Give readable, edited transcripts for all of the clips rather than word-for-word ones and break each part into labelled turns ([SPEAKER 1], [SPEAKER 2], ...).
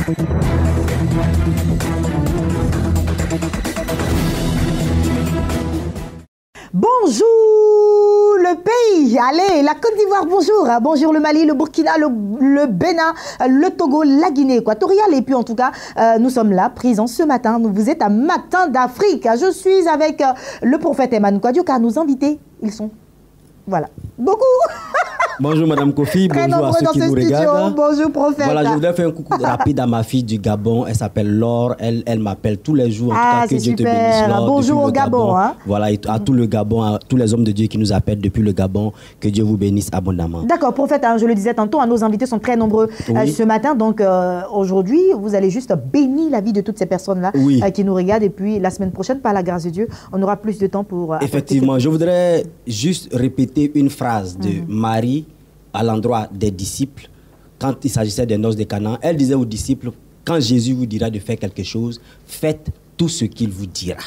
[SPEAKER 1] Bonjour le pays, allez, la Côte d'Ivoire, bonjour. Bonjour le Mali, le Burkina, le Bénin, le Togo, la Guinée équatoriale. Et puis en tout cas, nous sommes là, présents ce matin. Vous êtes à Matin d'Afrique. Je suis avec le prophète Emmanuel Kouadio, car nos invités, ils sont, voilà, beaucoup.
[SPEAKER 2] Bonjour Madame Kofi, bonjour à ceux qui nous regardent.
[SPEAKER 1] Bonjour prophète.
[SPEAKER 2] Voilà, je voudrais faire un coucou rapide à ma fille du Gabon. Elle s'appelle Laure. Elle m'appelle tous les jours. En tout cas, que Dieu te bénisse, Laure.
[SPEAKER 1] Bonjour au Gabon. Hein?
[SPEAKER 2] Voilà, et à tout le Gabon, à tous les hommes de Dieu qui nous appellent depuis le Gabon. Que Dieu vous bénisse abondamment. D'accord, prophète, hein, je le disais tantôt, nos invités sont très nombreux ce matin. Donc aujourd'hui, vous allez juste bénir la vie de toutes ces personnes-là qui nous regardent. Et puis la semaine prochaine, par la grâce de Dieu, on aura plus de temps pour... Effectivement, je voudrais juste répéter une phrase de Marie à l'endroit des disciples, quand il s'agissait des noces de Canaan. Elle disait aux disciples, quand Jésus vous dira de faire quelque chose, faites tout ce qu'il vous dira.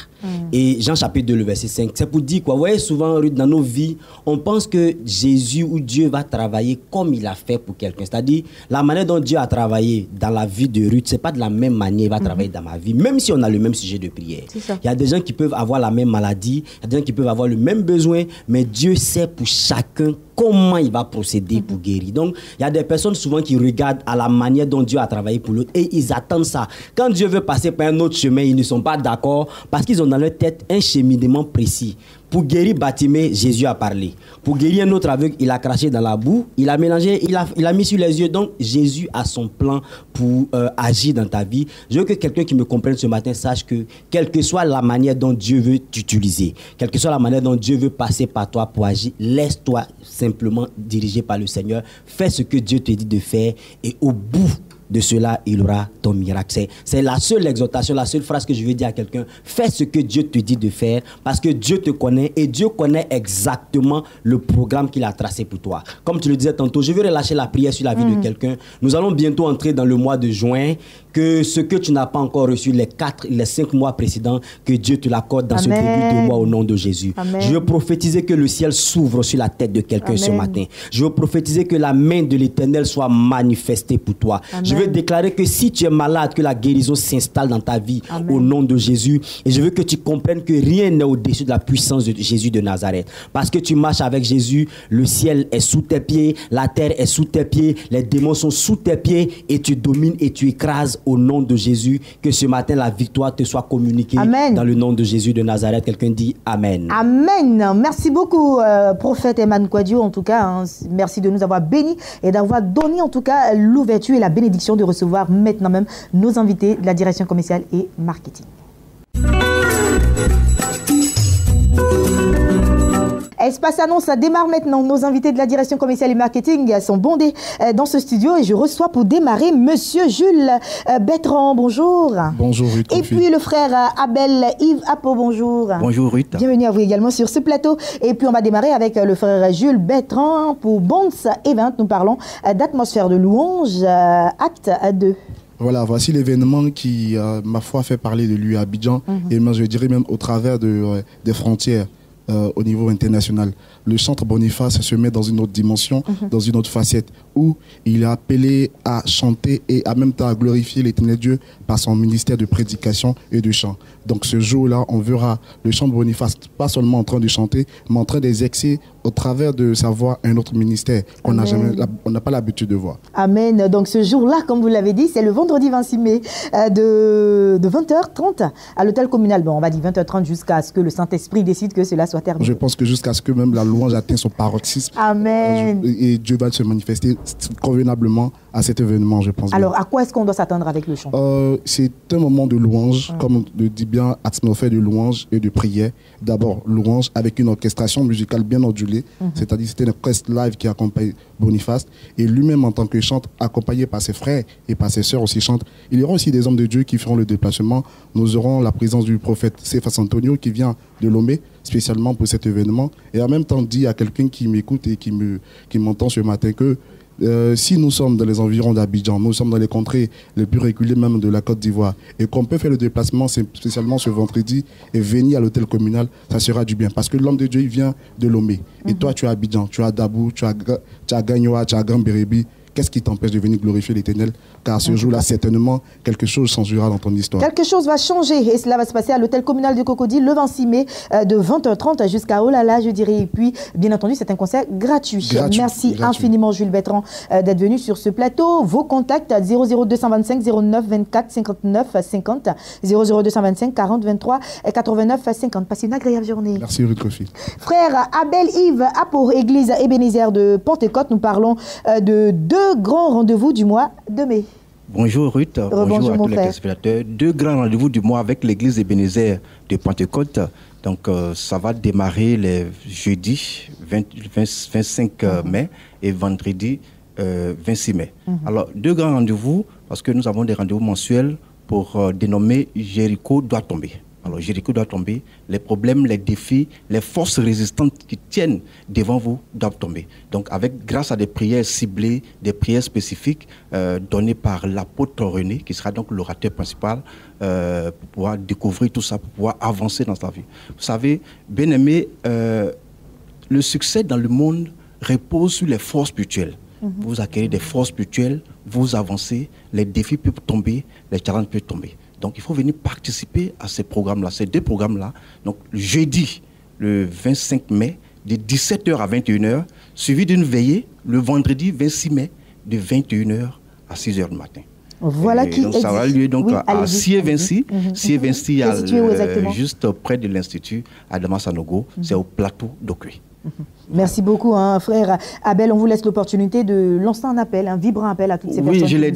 [SPEAKER 2] Et Jean chapitre 2, le verset 5, c'est pour dire quoi? Vous voyez, souvent, Ruth, dans nos vies, on pense que Jésus ou Dieu va travailler comme il a fait pour quelqu'un. C'est-à-dire, la manière dont Dieu a travaillé dans la vie de Ruth, c'est pas de la même manière qu'il va travailler dans ma vie, même si on a le même sujet de prière. Il y a des gens qui peuvent avoir la même maladie, il y a des gens qui peuvent avoir le même besoin, mais Dieu sait pour chacun comment il va procéder pour guérir. Donc, il y a des personnes souvent qui regardent à la manière dont Dieu a travaillé pour l'autre et ils attendent ça. Quand Dieu veut passer par un autre chemin, ils ne sont pas d'accord parce qu'ils ont dans leur tête un cheminement précis. Pour guérir Batimée, Jésus a parlé. Pour guérir un autre aveugle, il a craché dans la boue, il a mélangé, il a mis sur les yeux. Donc, Jésus a son plan pour agir dans ta vie. Je veux que quelqu'un qui me comprenne ce matin sache que, quelle que soit la manière dont Dieu veut t'utiliser, quelle que soit la manière dont Dieu veut passer par toi pour agir, laisse-toi simplement diriger par le Seigneur. Fais ce que Dieu te dit de faire et au bout de cela, il aura ton miracle. C'est la seule exhortation, la seule phrase que je veux dire à quelqu'un. Fais ce que Dieu te dit de faire parce que Dieu te connaît et Dieu connaît exactement le programme qu'il a tracé pour toi. Comme tu le disais tantôt, je veux relâcher la prière sur la vie de quelqu'un. Nous allons bientôt entrer dans le mois de juin. Que ce que tu n'as pas encore reçu les 5 mois précédents, que Dieu te l'accorde dans ce début de mois au nom de Jésus. Amen. Je veux prophétiser que le ciel s'ouvre sur la tête de quelqu'un ce matin. Je veux prophétiser que la main de l'Éternel soit manifestée pour toi. Amen. Je veux déclarer que si tu es malade, que la guérison s'installe dans ta vie au nom de Jésus. Et je veux que tu comprennes que rien n'est au-dessus de la puissance de Jésus de Nazareth. Parce que tu marches avec Jésus, le ciel est sous tes pieds, la terre est sous tes pieds, les démons sont sous tes pieds et tu domines et tu écrases au nom de Jésus. Que ce matin la victoire te soit communiquée dans le nom de Jésus de Nazareth. Quelqu'un dit Amen.
[SPEAKER 1] Amen. Merci beaucoup prophète Emmanuel Kouadio en tout cas. Merci de nous avoir bénis et d'avoir donné en tout cas l'ouverture et la bénédiction de recevoir maintenant même nos invités de la direction commerciale et marketing. Espace Annonce, ça démarre maintenant. Nos invités de la direction commerciale et marketing sont bondés dans ce studio et je reçois pour démarrer Monsieur Jules Bertrand. Bonjour.
[SPEAKER 3] Bonjour Ruth.
[SPEAKER 1] Et puis le frère Abel Yves Apo, bonjour.
[SPEAKER 3] Bonjour Ruth.
[SPEAKER 1] Bienvenue à vous également sur ce plateau. Et puis on va démarrer avec le frère Jules Bertrand pour Bonds Event. Nous parlons d'atmosphère de louange, acte 2.
[SPEAKER 3] Voilà, voici l'événement qui, ma foi, fait parler de lui à Abidjan et moi, je dirais même au travers des frontières. Au niveau international. Le centre Boniface se met dans une autre dimension, dans une autre facette, où il est appelé à chanter et en même temps à glorifier l'Éternel Dieu par son ministère de prédication et de chant. Donc ce jour-là, on verra le centre Boniface pas seulement en train de chanter, mais en train d'exercer au travers de sa voix un autre ministère qu'on n'a pas l'habitude de voir.
[SPEAKER 1] Amen. Donc ce jour-là, comme vous l'avez dit, c'est le vendredi 26 mai de 20h30 à l'hôtel communal. Bon, on va dire 20h30 jusqu'à ce que le Saint-Esprit décide que cela soit terminé.
[SPEAKER 3] Je pense que jusqu'à ce que même la louange atteigne son paroxysme.
[SPEAKER 1] Amen.
[SPEAKER 3] Et Dieu va se manifester convenablement à cet événement, je pense.
[SPEAKER 1] Alors, à quoi est-ce qu'on doit s'attendre avec le chant?
[SPEAKER 3] C'est un moment de louange, comme le dit bien, atmosphère de louange et de prière. D'abord, louange avec une orchestration musicale bien ondulée, c'est-à-dire c'était une orchestre live qui accompagne Boniface. Et lui-même, en tant que chanteur, accompagné par ses frères et par ses sœurs aussi chantent. Il y aura aussi des hommes de Dieu qui feront le déplacement. Nous aurons la présence du prophète Cephas Antonio qui vient de Lomé, spécialement pour cet événement. Et en même temps, dit à quelqu'un qui m'écoute et qui m'entend ce matin que si nous sommes dans les environs d'Abidjan, nous sommes dans les contrées les plus reculées même de la Côte d'Ivoire, et qu'on peut faire le déplacement spécialement ce vendredi et venir à l'hôtel communal, ça sera du bien. Parce que l'homme de Dieu, il vient de Lomé. Et toi, tu as Abidjan, tu as Dabou, tu as Gagnoa, tu as Grand Bérébi, qu'est-ce qui t'empêche de venir glorifier l'Éternel? Car ce jour-là, certainement, quelque chose changera dans ton histoire.
[SPEAKER 1] Quelque chose va changer et cela va se passer à l'hôtel communal de Cocody le 26 mai de 20h30 jusqu'à je dirais. Et puis, bien entendu, c'est un concert gratuit. Merci infiniment, Jules Bertrand, d'être venu sur ce plateau. Vos contacts 00225 09 24 59 50 00225 40 23 89 50. Passez une agréable journée.
[SPEAKER 3] Merci, Ruth Kofi.
[SPEAKER 1] Frère Abel Yves Apo, Église Ebenezer de Pentecôte, nous parlons de 2 grands rendez-vous du mois de mai.
[SPEAKER 4] Bonjour Ruth, bonjour à tous les téléspectateurs. 2 grands rendez-vous du mois avec l'église Ebenezer de Pentecôte. Donc ça va démarrer les jeudis 25 mai et vendredi 26 mai. Alors 2 grands rendez-vous parce que nous avons des rendez-vous mensuels pour dénommer Jéricho doit tomber. Alors Jéricho doit tomber, les problèmes, les défis, les forces résistantes qui tiennent devant vous doivent tomber. Donc grâce à des prières ciblées, des prières spécifiques données par l'apôtre René, qui sera donc l'orateur principal, pour pouvoir découvrir tout ça, pour pouvoir avancer dans sa vie. Vous savez, bien aimé, le succès dans le monde repose sur les forces spirituelles. Vous acquérez des forces spirituelles, vous avancez, les défis peuvent tomber, les challenges peuvent tomber. Donc, il faut venir participer à ces programmes-là, ces 2 programmes-là. Donc, le jeudi, le 25 mai, de 17h à 21h, suivi d'une veillée, le vendredi 26 mai, de 21h à 6h du matin.
[SPEAKER 1] Voilà qui
[SPEAKER 4] donc, ça aura lieu donc, à Sié-Vinci. Sié-Vinci, juste près de l'Institut Adama Sanogo. C'est au plateau d'Okué.
[SPEAKER 1] Merci beaucoup, frère Abel. On vous laisse l'opportunité de lancer un appel, un vibrant appel à toutes ces personnes.
[SPEAKER 4] Oui, je l'ai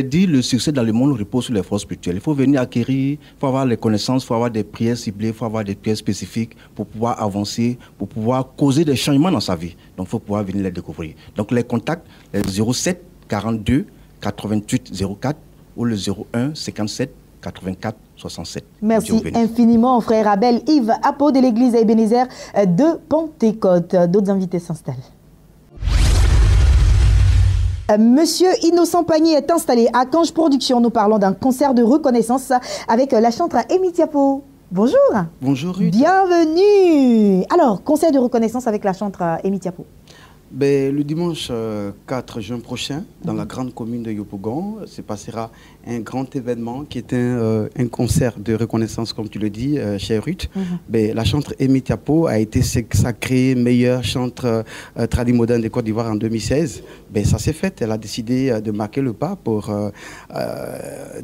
[SPEAKER 4] dit, le succès dans le monde repose sur les forces spirituelles. Il faut venir acquérir, il faut avoir les connaissances, il faut avoir des prières ciblées, il faut avoir des prières spécifiques pour pouvoir avancer, pour pouvoir causer des changements dans sa vie. Donc, il faut pouvoir venir les découvrir. Donc, les contacts, les 07 42 88 04 ou le 01 57 84 67.
[SPEAKER 1] Merci infiniment, frère Abel Yves Apo de l'église Ebenezer de Pentecôte. D'autres invités s'installent. Monsieur Innocent Pagny est installé à Cange Production. Nous parlons d'un concert de reconnaissance avec la chanteuse Amy Tiapo. Bonjour.
[SPEAKER 5] Bonjour Ruth.
[SPEAKER 1] Bienvenue. Alors, concert de reconnaissance avec la chanteuse Amy Tiapo.
[SPEAKER 5] Le dimanche 4 juin prochain, dans la grande commune de Yopougon, se passera un grand événement qui est un concert de reconnaissance, comme tu le dis, chère Ruth. La chanteuse Amy Tiapo a été sacrée meilleure chanteuse tradimoderne de Côte d'Ivoire en 2016. Ça s'est fait. Elle a décidé de marquer le pas pour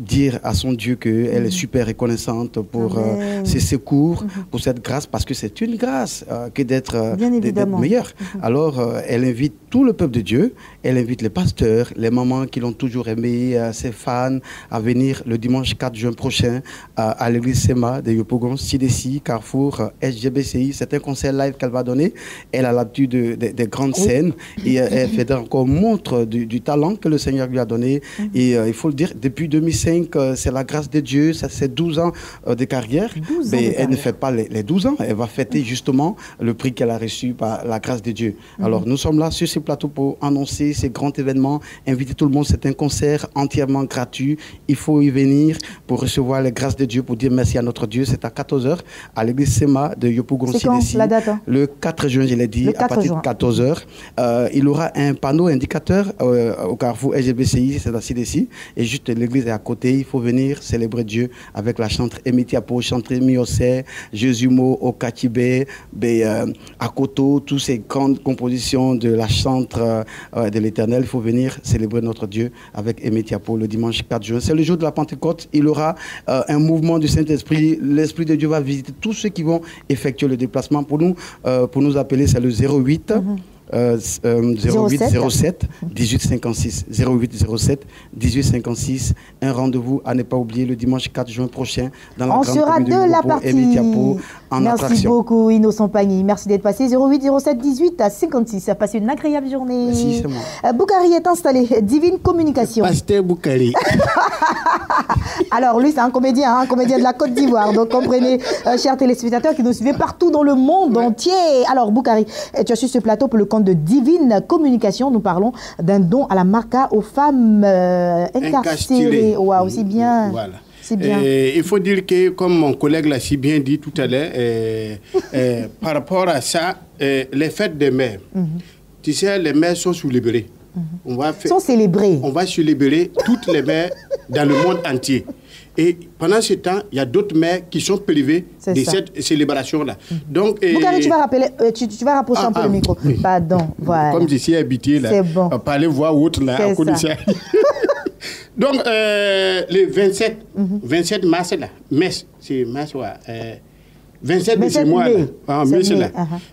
[SPEAKER 5] dire à son Dieu qu'elle est super reconnaissante pour ses secours, pour cette grâce, parce que c'est une grâce que d'être meilleure. Alors, elle invite tout le peuple de Dieu, elle invite les pasteurs, les mamans qui l'ont toujours aimé, ses fans, à venir le dimanche 4 juin prochain à l'église SEMA de Yopougon, CDC, Carrefour, SGBCI. C'est un concert live qu'elle va donner. Elle a l'habitude des grandes scènes et elle fait encore montre du talent que le Seigneur lui a donné. Et il faut le dire, depuis 2005, c'est la grâce de Dieu, ça c'est 12 ans de carrière. Elle ne fait pas les 12 ans, elle va fêter justement le prix qu'elle a reçu par la grâce de Dieu. Alors nous sommes là sur ce plateau pour annoncer ces grands événements, inviter tout le monde. C'est un concert entièrement gratuit. Il faut y venir pour recevoir les grâces de Dieu, pour dire merci à notre Dieu. C'est à 14h à l'église SEMA de Yopougon CDC.
[SPEAKER 1] La date,
[SPEAKER 5] le 4 juin, je l'ai dit, à partir de 14h. Il y aura un panneau indicateur au carrefour SGBCI, c'est à CDC. Et juste l'église est à côté. Il faut venir célébrer Dieu avec la chanteuse Amy Tiapo, chanteuse Miosé, Jésumo, Okatibé, Akoto, toutes ces grandes compositions de la chanteuse de l'Éternel. Il faut venir célébrer notre Dieu avec Amy Tiapo le dimanche 4 juin. C'est le jour de la Pentecôte. Il y aura un mouvement du Saint-Esprit. L'Esprit de Dieu va visiter tous ceux qui vont effectuer le déplacement. Pour nous appeler, c'est le 08 07 1856 08 07 1856. Un rendez-vous à ne pas oublier le dimanche 4 juin prochain dans la grande commune de Yopougon, Amy Tiapo en
[SPEAKER 1] attraction. Merci beaucoup Innocent Pagny. Merci d'être passé. 08 07 18 à 56. Passez une agréable journée.
[SPEAKER 5] Merci, c'est moi.
[SPEAKER 1] Boukari est installé. Divine Communication.
[SPEAKER 6] Pasteur Boukari.
[SPEAKER 1] Alors lui c'est un comédien de la Côte d'Ivoire. Donc comprenez, chers téléspectateurs qui nous suivez partout dans le monde entier. Alors Boukari, tu as su ce plateau pour le compte de Divine Communication. Nous parlons d'un don à la Marca aux femmes incarcérées. Waouh, c'est bien.
[SPEAKER 6] Voilà.
[SPEAKER 1] C'est bien.
[SPEAKER 6] Il faut dire que, comme mon collègue l'a si bien dit tout à l'heure, par rapport à ça, les fêtes des mères, tu sais, les mères sont sous-libérées.
[SPEAKER 1] sont célébrées.
[SPEAKER 6] On va célébrer toutes les mères dans le monde entier. Et pendant ce temps, il y a d'autres mères qui sont privées de cette célébration-là. Donc,
[SPEAKER 1] Boukari, tu vas rapprocher un peu le micro. Oui. Pardon, voilà.
[SPEAKER 6] Comme je suis habitué, là,
[SPEAKER 1] bon.
[SPEAKER 6] à parler voix haute, là, à condition. Donc, le 27 mars, là, c'est mars, 27 mai, c'est moi, là.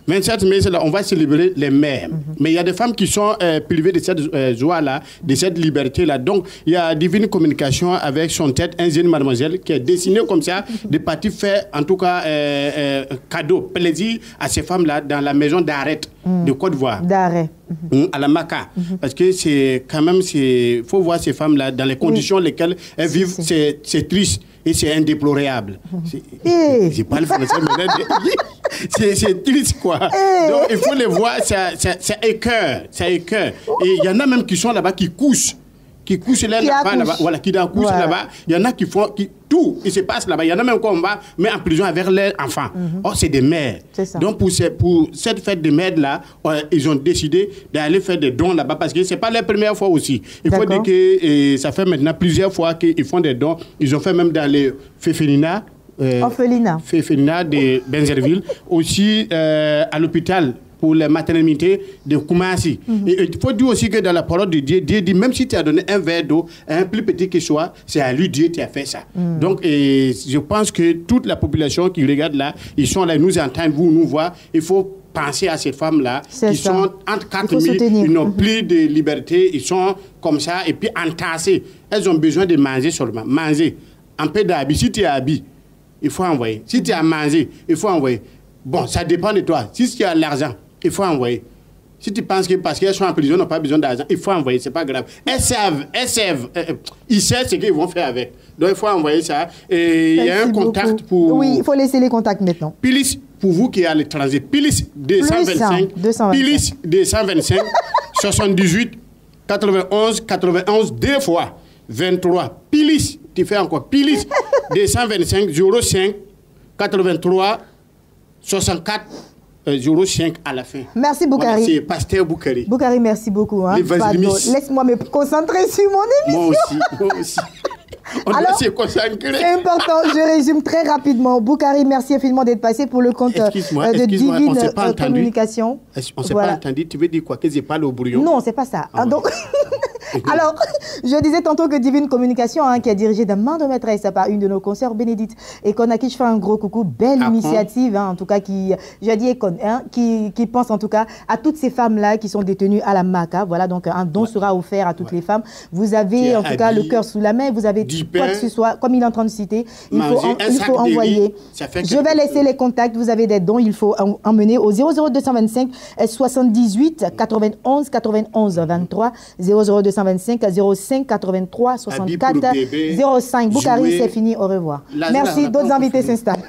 [SPEAKER 6] 27 mai, là, on va célébrer les mères. Mais il y a des femmes qui sont privées de cette joie-là, de cette liberté-là. Donc, il y a Divine Communication avec son tête, un jeune mademoiselle, qui est dessinée comme ça, de partir faire, en tout cas, cadeau, plaisir à ces femmes-là dans la maison d'arrêt de Côte d'Ivoire.
[SPEAKER 1] D'arrêt.
[SPEAKER 6] À la Maca. Parce que c'est quand même, il faut voir ces femmes-là dans les conditions lesquelles elles vivent, c'est triste. Et c'est indéplorable. Je parle français, mais c'est triste, quoi. Donc, il faut les voir, ça écoeure. Et il y en a même qui sont là-bas, qui couchent là-bas, voilà, qui accouchent là-bas. Il y en a qui font tout, il se passe là-bas. Il y en a même qu'on va mettre en prison avec leurs enfants. Oh, c'est des mères. Donc, pour cette fête de mères-là, ils ont décidé d'aller faire des dons là-bas parce que ce n'est pas la première fois aussi. Il faut dire que ça fait maintenant plusieurs fois qu'ils font des dons. Ils ont fait même dans les Féfénina. Féfénina de Benzerville. Aussi à l'hôpital pour les maternités de Koumassi. Et il faut dire aussi que dans la parole de Dieu, Dieu dit, même si tu as donné un verre d'eau, un plus petit que soit, c'est à lui Dieu qui a fait ça. Donc, je pense que toute la population qui regarde là, ils sont là, ils nous entendent, vous nous voient. Il faut penser à ces femmes-là qui sont entre 4000, ils n'ont plus de liberté, ils sont comme ça, et puis entassés. Elles ont besoin de manger seulement. Manger. Un peu d'habit. Si tu es habillé, il faut envoyer. Si tu as mangé, il faut envoyer. Bon, ça dépend de toi. Si tu as l'argent, il faut envoyer. Si tu penses que parce qu'elles sont en prison, elles n'ont pas besoin d'argent, il faut envoyer, c'est pas grave. Elles savent, ils savent ce qu'ils vont faire avec. Donc il faut envoyer ça. Et il y a un contact pour...
[SPEAKER 1] Oui, il faut laisser les contacts maintenant.
[SPEAKER 6] Pilis, pour vous qui êtes à l'étranger, Pilis 225, Pilis 225, 78, 91, 2 fois, 23. Pilis, tu fais encore, Pilis 225, 05, 83, 64, 05 à la fin.
[SPEAKER 1] Merci Boukari.
[SPEAKER 6] Voilà, c'est Pasteur Boukari.
[SPEAKER 1] Boukari, merci beaucoup. Hein. Laisse-moi me concentrer sur mon émission.
[SPEAKER 6] Moi aussi. Alors, c'est
[SPEAKER 1] important, je résume très rapidement. Boukari, merci infiniment d'être passé pour le compte de Divine Communication.
[SPEAKER 6] On ne s'est pas entendu. Tu veux dire quoi? Que je parle au brouillon?
[SPEAKER 1] Non, c'est pas ça. Donc, alors, je disais tantôt que Divine Communication, qui est dirigée de main de maîtresse par une de nos consoeurs, Bénédicte, et qu'on a qui je fais un gros coucou, belle initiative, en tout cas, qui pense en tout cas à toutes ces femmes-là qui sont détenues à la Maca. Voilà, donc un don sera offert à toutes les femmes. Vous avez en tout cas le cœur sous la main, vous avez quoi que ce soit, comme il est en train de citer, il faut envoyer. Je vais laisser les contacts, vous avez des dons, il faut emmener au 00225 78 91 91 23 00225 05 83 64 05. Boukari, c'est fini, au revoir. Merci, d'autres invités s'installent.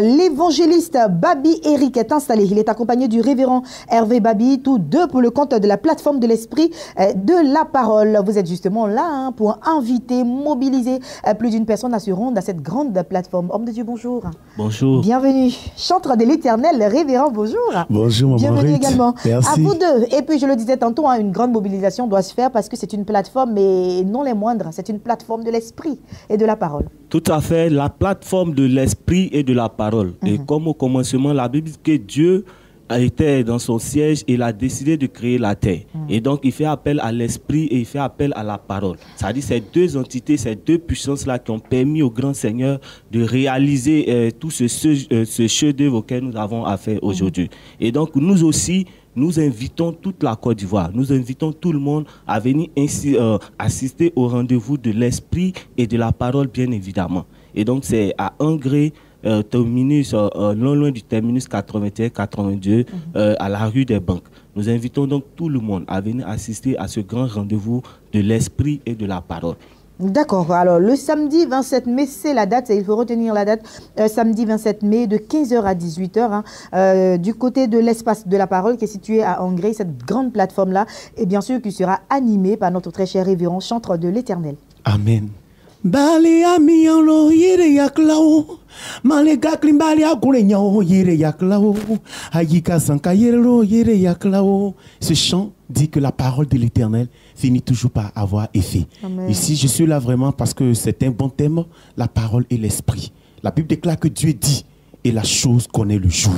[SPEAKER 1] L'évangéliste Babi Eric est installé. Il est accompagné du révérend Hervé Babi, tous deux pour le compte de la plateforme de l'esprit de la parole. Vous êtes justement là pour inviter, mobiliser plus d'une personne à se rendre à cette grande plateforme. Homme de Dieu, bonjour.
[SPEAKER 7] Bonjour.
[SPEAKER 1] Bienvenue. Chantre de l'Éternel, révérend, bonjour.
[SPEAKER 7] Bonjour, maman.
[SPEAKER 1] Bienvenue
[SPEAKER 7] Rite.
[SPEAKER 1] également.
[SPEAKER 7] Merci.
[SPEAKER 1] À vous deux. Et puis, je le disais tantôt, une grande mobilisation doit se faire parce que c'est une plateforme, mais non les moindres. C'est une plateforme de l'esprit et de la parole.
[SPEAKER 7] Tout à fait, la plateforme de l'esprit et de la parole. Et comme au commencement, la Bible dit que Dieu était dans son siège et il a décidé de créer la terre. Et donc, il fait appel à l'esprit et il fait appel à la parole. C'est-à-dire ces deux entités, ces deux puissances-là qui ont permis au grand Seigneur de réaliser tout ce chef-d'œuvre auquel nous avons affaire aujourd'hui. Et donc, nous aussi, nous invitons toute la Côte d'Ivoire, nous invitons tout le monde à venir assister au rendez-vous de l'esprit et de la parole, bien évidemment. Et donc, c'est à Angré, terminus, non loin du terminus 81-82, à la rue des Banques. Nous invitons donc tout le monde à venir assister à ce grand rendez-vous de l'esprit et de la parole.
[SPEAKER 1] D'accord. Alors, le samedi 27 mai, c'est la date, il faut retenir la date, samedi 27 mai de 15h à 18h, du côté de l'espace de la parole qui est situé à Angré, cette grande plateforme-là, et bien sûr qui sera animée par notre très cher révérend chantre de l'Éternel.
[SPEAKER 7] Amen.
[SPEAKER 8] Balia miano yere yaklao. Malega klimbalia kurenyo yere yaklao. Ayika sankayero yere yaklao. Ce chant dit que la parole de l'Éternel finit toujours par avoir effet. Amen. Ici, je suis là vraiment parce que c'est un bon thème, la parole et l'esprit. La Bible déclare que Dieu dit et la chose connaît le jour.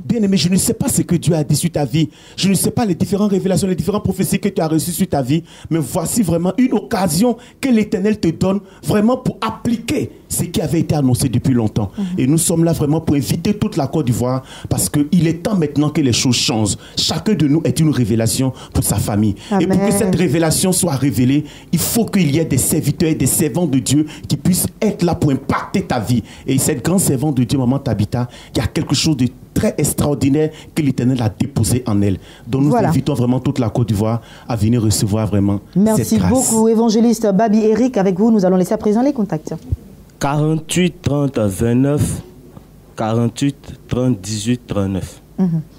[SPEAKER 8] Bien-aimé, je ne sais pas ce que Dieu a dit sur ta vie. Je ne sais pas les différentes révélations, les différentes prophéties que tu as reçues sur ta vie. Mais voici vraiment une occasion que l'Éternel te donne vraiment pour appliquer ce qui avait été annoncé depuis longtemps. Et nous sommes là vraiment pour inviter toute la Côte d'Ivoire parce qu'il est temps maintenant que les choses changent. Chacun de nous est une révélation pour sa famille. Amen. Et pour que cette révélation soit révélée, il faut qu'il y ait des serviteurs et des servants de Dieu qui puissent être là pour impacter ta vie. Et cette grande servante de Dieu, Maman Tabitha, il y a quelque chose de très extraordinaire que l'Éternel a déposé en elle. Donc nous invitons vraiment toute la Côte d'Ivoire à venir recevoir vraiment cette grâce.
[SPEAKER 1] Merci beaucoup, évangéliste Babi Eric. Avec vous, nous allons laisser à présent les contacts.
[SPEAKER 7] 48 30 29 48 30 18 39.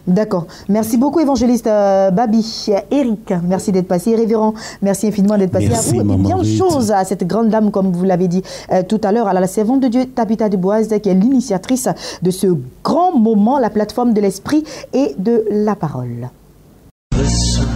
[SPEAKER 1] D'accord. Merci beaucoup, évangéliste Babi Eric. Merci d'être passé, révérend. Merci infiniment d'être passé à vous. Et puis, bien de choses à cette grande dame, comme vous l'avez dit tout à l'heure, à la servante de Dieu, Tabitha Duboise, qui est l'initiatrice de ce grand moment, la plateforme de l'esprit et de la parole.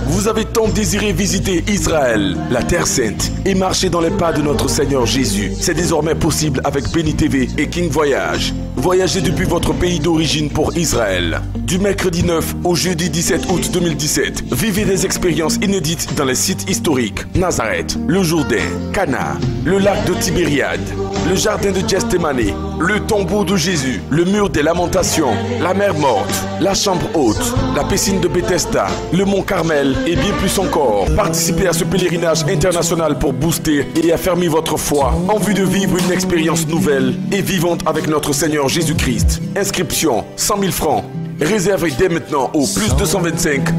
[SPEAKER 9] Vous avez tant désiré visiter Israël, la Terre Sainte, et marcher dans les pas de notre Seigneur Jésus. C'est désormais possible avec Béni TV et King Voyage. Voyagez depuis votre pays d'origine pour Israël. Du mercredi 9 au jeudi 17 août 2017, vivez des expériences inédites dans les sites historiques. Nazareth, le Jourdain, Cana, le lac de Tibériade, le jardin de Gethsémani, le tombeau de Jésus, le mur des lamentations, la mer morte, la chambre haute, la piscine de Bethesda, le mont Carmel et bien plus encore. Participez à ce pèlerinage international pour booster et affermir votre foi en vue de vivre une expérience nouvelle et vivante avec notre Seigneur Jésus-Christ. Inscription 100 000 francs. Réservez dès maintenant au plus 225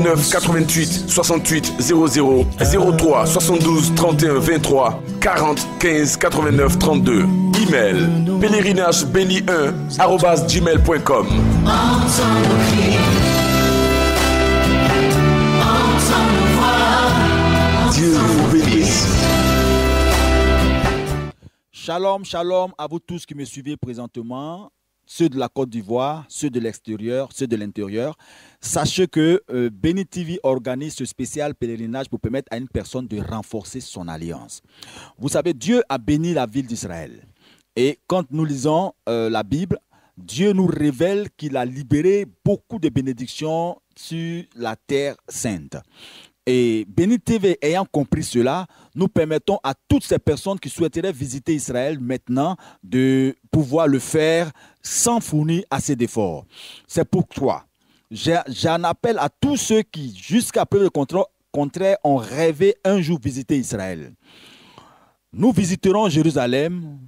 [SPEAKER 9] 09 88 68 00 03 72 31 23 40 15 89 32. Email pèlerinage-béni1@gmail.com. Dieu vous bénisse.
[SPEAKER 10] Shalom, shalom à vous tous qui me suivez présentement, ceux de la Côte d'Ivoire, ceux de l'extérieur, ceux de l'intérieur. Sachez que Béni TV organise ce spécial pèlerinage pour permettre à une personne de renforcer son alliance. Vous savez, Dieu a béni la ville d'Israël. Et quand nous lisons la Bible, Dieu nous révèle qu'il a libéré beaucoup de bénédictions sur la terre sainte. Et Béni TV ayant compris cela, nous permettons à toutes ces personnes qui souhaiteraient visiter Israël maintenant de pouvoir le faire sans fournir assez d'efforts. C'est pourquoi j'en appelle à tous ceux qui, jusqu'à preuve de contraire, ont rêvé un jour visiter Israël. Nous visiterons Jérusalem,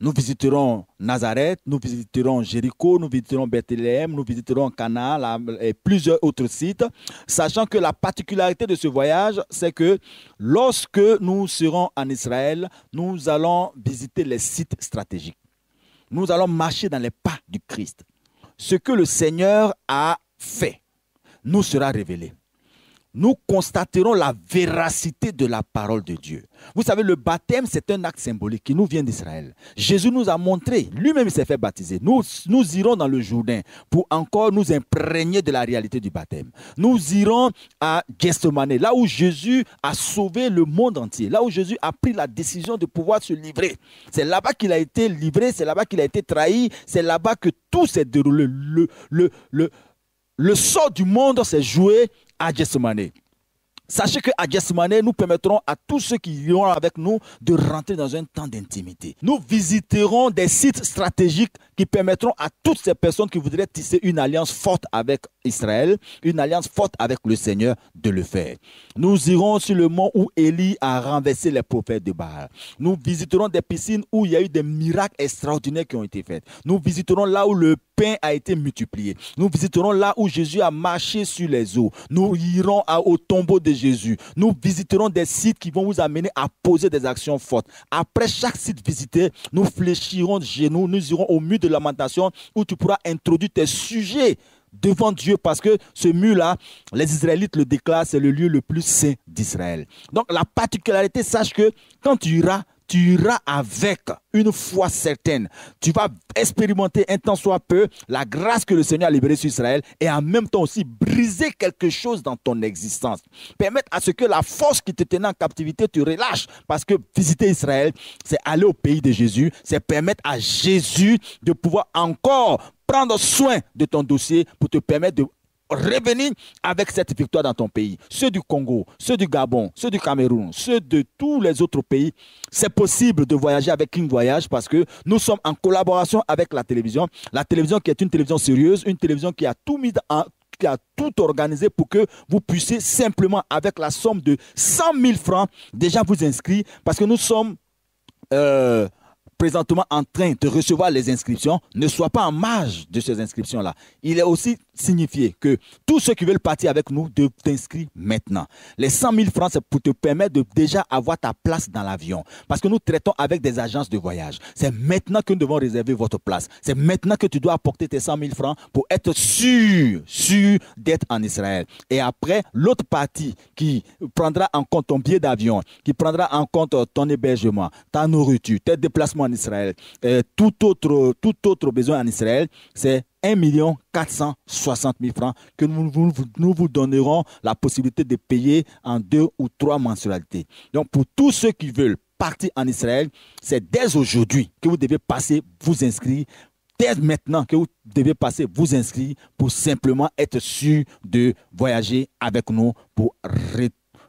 [SPEAKER 10] nous visiterons Nazareth, nous visiterons Jéricho, nous visiterons Bethléem, nous visiterons Cana et plusieurs autres sites, sachant que la particularité de ce voyage, c'est que lorsque nous serons en Israël, nous allons visiter les sites stratégiques. Nous allons marcher dans les pas du Christ. Ce que le Seigneur a fait nous sera révélé. Nous constaterons la véracité de la parole de Dieu. Vous savez, le baptême, c'est un acte symbolique qui nous vient d'Israël. Jésus nous a montré, lui-même s'est fait baptiser. Nous irons dans le Jourdain pour encore nous imprégner de la réalité du baptême. Nous irons à Gethsémani, là où Jésus a sauvé le monde entier, là où Jésus a pris la décision de pouvoir se livrer. C'est là-bas qu'il a été livré, c'est là-bas qu'il a été trahi, c'est là-bas que tout s'est déroulé. Le sort du monde s'est joué à Gethsémani. Sachez qu'à Gethsémani, nous permettrons à tous ceux qui iront avec nous de rentrer dans un temps d'intimité. Nous visiterons des sites stratégiques qui permettront à toutes ces personnes qui voudraient tisser une alliance forte avec Israël, une alliance forte avec le Seigneur, de le faire. Nous irons sur le mont où Élie a renversé les prophètes de Baal. Nous visiterons des piscines où il y a eu des miracles extraordinaires qui ont été faits. Nous visiterons là où le pain a été multiplié. Nous visiterons là où Jésus a marché sur les eaux. Nous irons au tombeau de Jésus. Nous visiterons des sites qui vont vous amener à poser des actions fortes. Après chaque site visité, nous fléchirons de genoux, nous irons au mur de lamentation où tu pourras introduire tes sujets devant Dieu, parce que ce mur-là, les Israélites le déclarent, c'est le lieu le plus saint d'Israël. Donc la particularité, sache que quand tu iras, tu iras avec une foi certaine. Tu vas expérimenter un tant soit peu la grâce que le Seigneur a libérée sur Israël et en même temps aussi briser quelque chose dans ton existence. Permettre à ce que la force qui te tenait en captivité te relâche. Parce que visiter Israël, c'est aller au pays de Jésus, c'est permettre à Jésus de pouvoir encore prendre soin de ton dossier pour te permettre de revenir avec cette victoire dans ton pays. Ceux du Congo, ceux du Gabon, ceux du Cameroun, ceux de tous les autres pays, c'est possible de voyager avec King Voyage parce que nous sommes en collaboration avec la télévision. La télévision qui est une télévision sérieuse, une télévision qui a tout mis qui a tout organisé pour que vous puissiez simplement, avec la somme de 100 000 francs, déjà vous inscrire parce que nous sommes présentement en train de recevoir les inscriptions. Ne sois pas en marge de ces inscriptions-là. Il est aussi signifié que tous ceux qui veulent partir avec nous doivent t'inscrire maintenant. Les 100 000 francs, c'est pour te permettre de déjà avoir ta place dans l'avion. Parce que nous traitons avec des agences de voyage. C'est maintenant que nous devons réserver votre place. C'est maintenant que tu dois apporter tes 100 000 francs pour être sûr d'être en Israël. Et après, l'autre partie qui prendra en compte ton billet d'avion, qui prendra en compte ton hébergement, ta nourriture, tes déplacements en Israël, tout autre besoin en Israël, c'est 1 460 000 francs que nous vous donnerons la possibilité de payer en 2 ou 3 mensualités. Donc, pour tous ceux qui veulent partir en Israël, c'est dès aujourd'hui que vous devez passer, vous inscrire. Dès maintenant que vous devez passer, vous inscrire pour simplement être sûr de voyager avec nous pour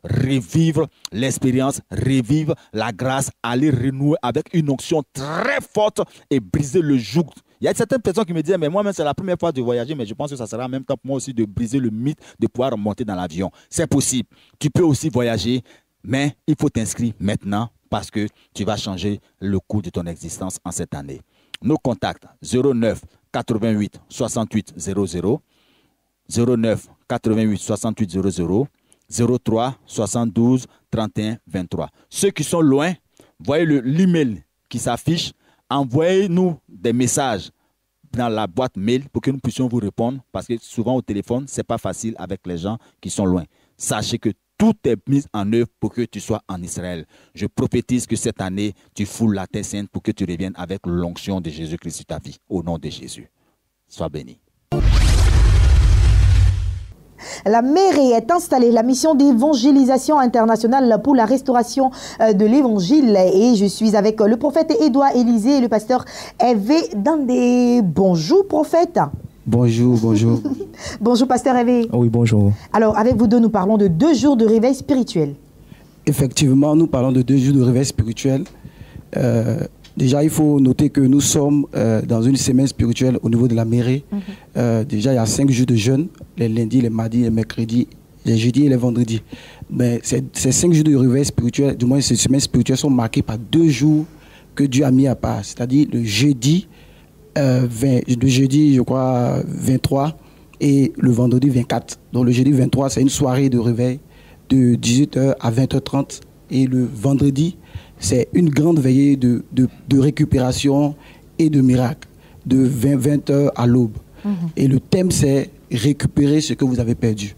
[SPEAKER 10] revivre l'expérience, revivre la grâce, aller renouer avec une onction très forte et briser le joug. Il y a certaines personnes qui me disaient, mais moi-même, c'est la première fois de voyager, mais je pense que ça sera en même temps pour moi aussi de briser le mythe de pouvoir monter dans l'avion. C'est possible. Tu peux aussi voyager, mais il faut t'inscrire maintenant parce que tu vas changer le cours de ton existence en cette année. Nos contacts, 09 88 68 00, 09 88 68 00, 03 72 31 23. Ceux qui sont loin, voyez l'email qui s'affiche, envoyez-nous des messages dans la boîte mail pour que nous puissions vous répondre parce que souvent au téléphone, ce n'est pas facile avec les gens qui sont loin. Sachez que tout est mis en œuvre pour que tu sois en Israël. Je prophétise que cette année, tu foules la terre sainte pour que tu reviennes avec l'onction de Jésus-Christ sur ta vie. Au nom de Jésus. Sois béni.
[SPEAKER 1] La mairie est installée, la mission d'évangélisation internationale pour la restauration de l'évangile. Et je suis avec le prophète Édouard Élisée et le pasteur Hervé Dandé. Bonjour prophète.
[SPEAKER 11] Bonjour, bonjour.
[SPEAKER 1] Bonjour pasteur Hervé.
[SPEAKER 11] Oui, bonjour.
[SPEAKER 1] Alors avec vous deux, nous parlons de 2 jours de réveil spirituel.
[SPEAKER 11] Effectivement, nous parlons de 2 jours de réveil spirituel. Déjà, il faut noter que nous sommes dans une semaine spirituelle au niveau de la mairie. Déjà, il y a 5 jours de jeûne, les lundis, les mardis, les mercredis, les jeudis et les vendredis. Mais ces 5 jours de réveil spirituel, du moins ces semaines spirituelles, sont marquées par 2 jours que Dieu a mis à part. C'est-à-dire le jeudi, je crois, 23 et le vendredi 24. Donc le jeudi 23, c'est une soirée de réveil de 18h à 20h30. Et le vendredi, c'est une grande veillée de récupération et de miracle, de 20h à l'aube. Et le thème, c'est récupérer ce que vous avez perdu.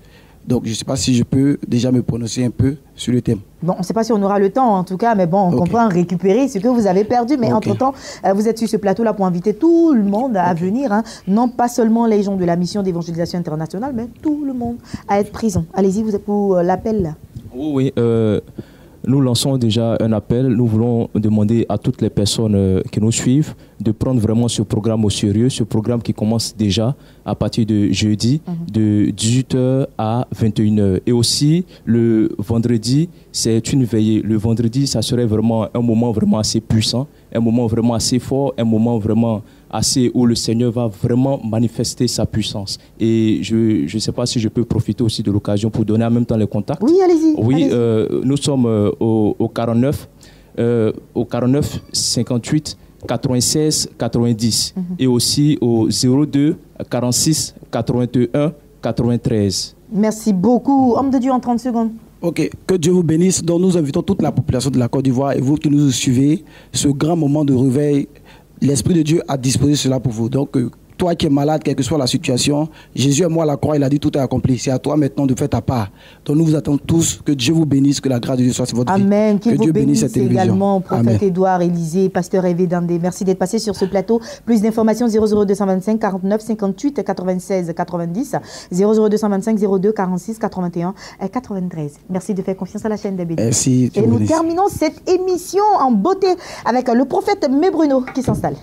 [SPEAKER 11] Donc, je ne sais pas si je peux déjà me prononcer un peu sur le thème.
[SPEAKER 1] Bon, on ne sait pas si on aura le temps, en tout cas, mais bon, on comprend récupérer ce que vous avez perdu. Mais entre-temps, vous êtes sur ce plateau-là pour inviter tout le monde à venir. Hein. Non pas seulement les gens de la mission d'évangélisation internationale, mais tout le monde à être présent. Allez-y, vous êtes pour l'appel.
[SPEAKER 11] Oui, nous lançons déjà un appel. Nous voulons demander à toutes les personnes qui nous suivent de prendre vraiment ce programme au sérieux. Ce programme qui commence déjà à partir de jeudi, de 18h à 21h. Et aussi, le vendredi, c'est une veillée. Le vendredi, ça serait vraiment un moment vraiment assez puissant, un moment vraiment assez fort, un moment vraiment assez où le Seigneur va vraiment manifester sa puissance. Et je ne sais pas si je peux profiter aussi de l'occasion pour donner en même temps les contacts.
[SPEAKER 1] Oui, allez-y.
[SPEAKER 11] Oui,
[SPEAKER 1] allez-y.
[SPEAKER 11] Nous sommes au 49 58 96 90 et aussi au 02 46 81 93.
[SPEAKER 1] Merci beaucoup. Homme de Dieu en 30 secondes.
[SPEAKER 11] Ok, que Dieu vous bénisse. Donc nous invitons toute la population de la Côte d'Ivoire et vous qui nous suivez, ce grand moment de réveil, l'Esprit de Dieu a disposé cela pour vous. Donc
[SPEAKER 12] toi qui es malade, quelle que soit la situation, Jésus est mort à la croix, il a dit tout est accompli. C'est à toi maintenant de faire ta part. Donc nous vous attendons tous, que Dieu vous bénisse, que la grâce de Dieu soit sur votre vie.
[SPEAKER 1] Amen. Qu'il vous
[SPEAKER 12] Dieu bénisse
[SPEAKER 1] bénisse également, prophète Édouard, Élisée, pasteur Hervé Dandé. Merci d'être passé sur ce plateau. Plus d'informations 00225 49 58 96 90 00225 02 46 81 93. Merci de faire confiance à la chaîne des bénis.
[SPEAKER 12] Merci.
[SPEAKER 1] Et nous terminons cette émission en beauté avec le prophète Mebruno qui s'installe.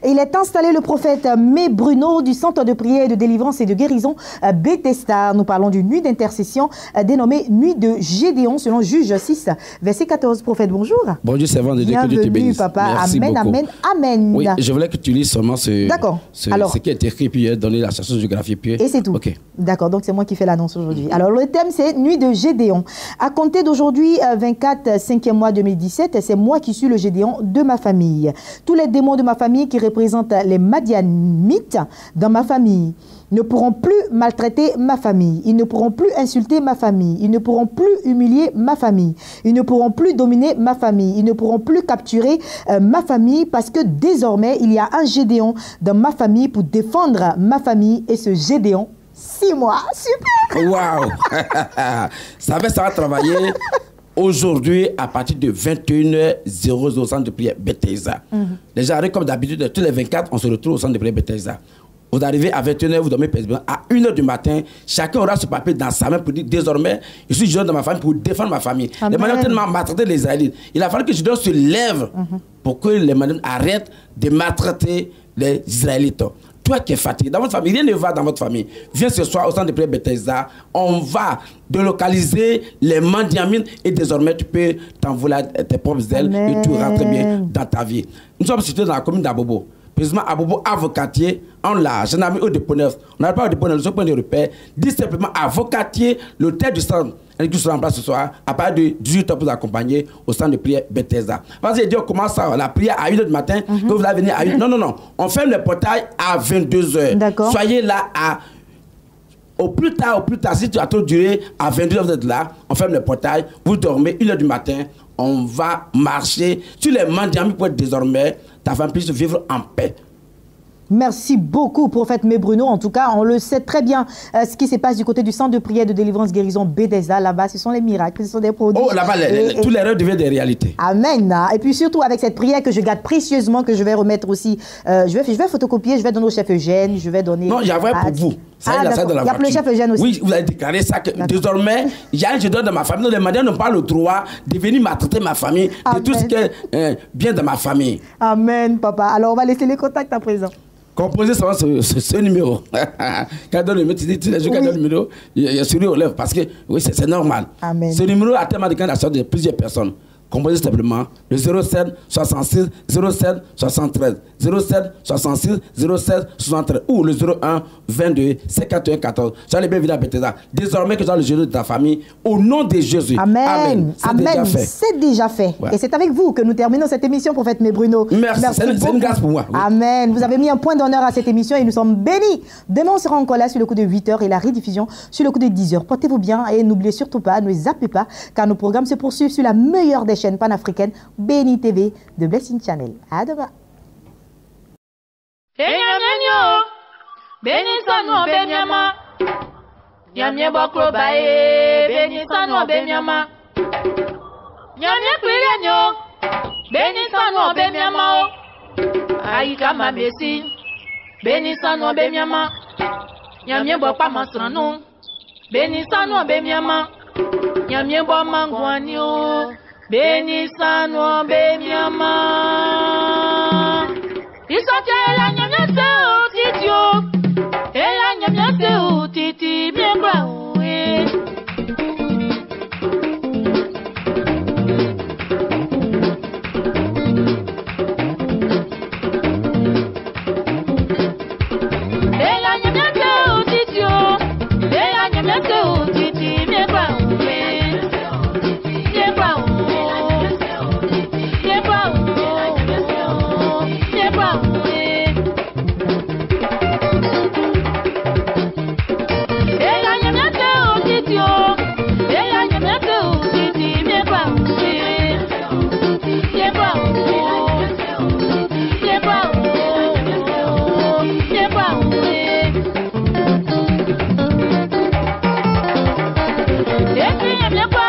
[SPEAKER 1] Il est installé le prophète Mebruno du centre de prière, de délivrance et de guérison Bethesda. Nous parlons d'une nuit d'intercession dénommée Nuit de Gédéon selon Juge 6, verset 14. Prophète, bonjour.
[SPEAKER 13] Bonjour, servant de Dieu, que Dieu te bénisse.
[SPEAKER 1] Papa.
[SPEAKER 13] Merci
[SPEAKER 1] amen,
[SPEAKER 13] beaucoup.
[SPEAKER 1] amen, amen.
[SPEAKER 13] Oui, je voulais que tu lises seulement ce qui est écrit, puis donner la chercheuse géographie.
[SPEAKER 1] Et c'est tout.
[SPEAKER 13] Okay.
[SPEAKER 1] D'accord, donc c'est moi qui fais l'annonce aujourd'hui. Alors le thème c'est Nuit de Gédéon. À compter d'aujourd'hui, 24, 5e mois 2017, c'est moi qui suis le Gédéon de ma famille. Tous les démons de ma famille qui représentent les Madianites dans ma famille ne pourront plus maltraiter ma famille. Ils ne pourront plus insulter ma famille. Ils ne pourront plus humilier ma famille. Ils ne pourront plus dominer ma famille. Ils ne pourront plus capturer ma famille parce que désormais, il y a un Gédéon dans ma famille pour défendre ma famille et ce Gédéon, 6 mois. Super!
[SPEAKER 13] Waouh! Ça va travailler aujourd'hui à partir de 21h00 au centre de prière Bethesda. Les gens arrivent comme d'habitude, tous les 24, on se retrouve au centre de prière Bethesda. Vous arrivez à 21h, vous dormez paisiblement. À 1h du matin, chacun aura ce papier dans sa main pour dire désormais, je suis jeune dans ma famille pour défendre ma famille. Amen. Les Madianites tellement maltraité les Israélites. Il a fallu que Gédéon se lève pour que les Madianites arrêtent de maltraiter les Israélites. Toi qui es fatigué, dans votre famille, rien ne va dans votre famille. Viens ce soir au centre de prière Bethesda. On va délocaliser les Madianites et désormais tu peux t'envoler tes propres ailes et tout rentre bien dans ta vie. Nous sommes situés dans la commune d'Abobo. Précisément, Abobo, avocatier, on l'a, j'en ai mis au dépôt neuf. On n'a pas au dépôt neuf, le point de repère. Dit simplement avocatier, le thème du centre. Elle qui sera en place ce soir, à partir de 18h pour vous accompagner au centre de prière Bethesda. Parce que dit, on commence la prière à 1h du matin, que vous allez venir à 1h. Non. On ferme le portail à 22h.
[SPEAKER 1] D'accord.
[SPEAKER 13] Soyez là au plus tard, si tu as trop duré, à 22h vous êtes là, on ferme le portail, vous dormez 1h du matin, on va marcher sur les Madianites pour être désormais ta femme puisse vivre en paix.
[SPEAKER 1] Merci beaucoup, prophète Mebruno. En tout cas, on le sait très bien ce qui se passe du côté du centre de prière de délivrance guérison Bethesda. Là-bas, ce sont les miracles, ce sont des produits.
[SPEAKER 13] Oh, là-bas, tous les rêves deviennent des réalités.
[SPEAKER 1] Amen. Et puis surtout, avec cette prière que je garde précieusement, que je vais remettre aussi, je vais photocopier, je vais donner au chef Eugène, je vais donner...
[SPEAKER 13] Non, j'avais pour vous. Ça, il y a ça dans la voiture.
[SPEAKER 1] Il y a le chef Eugène aussi.
[SPEAKER 13] Oui, vous avez déclaré ça. Que désormais, il y a un Gédéon dans ma famille. Non, les Madianites n'ont pas le droit de venir maltraiter ma famille, de tout ce qui est bien dans ma famille.
[SPEAKER 1] Amen, papa. Alors, on va laisser les contacts à présent.
[SPEAKER 13] Composez seulement ce numéro. Quand donne le numéro, tu les jours quand donne le numéro, il y a souris aux lèvres parce que oui, c'est normal.
[SPEAKER 1] Amen.
[SPEAKER 13] Ce numéro a tellement de candidatures de plusieurs personnes. Composez simplement le 07 66 07 73 07 66 07 73 ou le 01 22 51 14. Soyez les bienvenus à Bethesda. Désormais que tu as le Gédéon de ta famille, au nom de Jésus.
[SPEAKER 1] Amen.
[SPEAKER 13] Amen.
[SPEAKER 1] C'est déjà fait. Ouais. Et c'est avec vous que nous terminons cette émission, prophète Mebruno.
[SPEAKER 13] Merci. C'est une grâce pour moi.
[SPEAKER 1] Oui. Amen. Vous avez mis un point d'honneur à cette émission et nous sommes bénis. Demain, on sera encore là sur le coup de 8h et la rediffusion sur le coup de 10h. Portez-vous bien et n'oubliez surtout pas, ne zappez pas, car nos programmes se poursuivent sur la meilleure des chaînes panafricaines, Béni TV de Blessing Channel. À demain.
[SPEAKER 14] Beni sanwa be miama Isoke la nyamya se utitio Ela nyamya se utiti Biengwa uwe Ela nyamya se utitio Ela nyamya se utiti Biengwa uwe Biengwa uwe nyamia kwa